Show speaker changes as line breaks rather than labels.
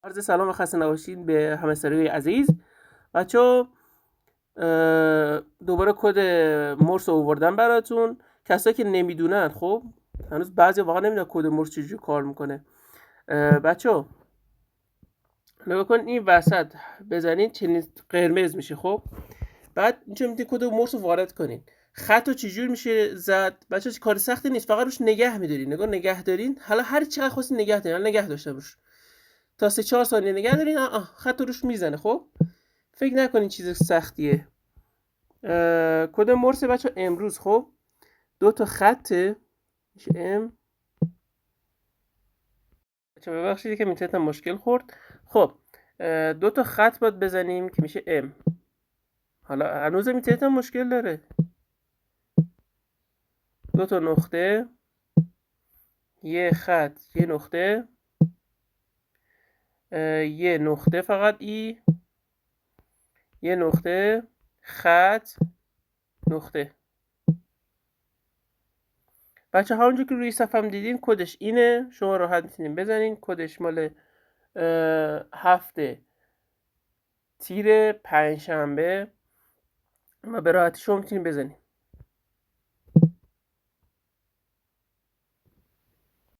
عرض سلام و خسته نباشید به همسایه‌های عزیز. بچه‌ها دوباره کد مرس رو آوردم براتون. کسایی که نمیدونن، خب هنوز بعضی واقعا نمیدونن کد مرس چجوری کار میکنه. بچه‌ها نگاه کن، این وسط بزنین چنین قرمز میشه. خب بعد اینجا میتونید کد مرس رو وارد کنین. خط رو چجور میشه زد بچه‌ها؟ کار سختی نیست، فقط روش نگه میدارین. نگه دارین، حالا هر چقدر خواستین نگه دارین. حالا نگه داشتم روش تا 3-4 ثانیه نگه دارین. خط روش میزنه. خب فکر نکنین چیز سختیه. کد مرس بچه امروز خب 2 تا خطه میشه ام. بچه ببخشید که اینترنتم مشکل خورد. خب 2 تا خط باید بزنیم که میشه ام. حالا هنوز اینترنتم مشکل داره. 2 تا نقطه، یه خط، یه نقطه، یه نقطه فقط ای، یه نقطه، خط، نقطه. بچه همونجور که روی صفحه دیدین کدش اینه. شما راحت میتونین بزنین. کدش مال هفته تیر پنجشنبه و به راحتی شما میتونین بزنین.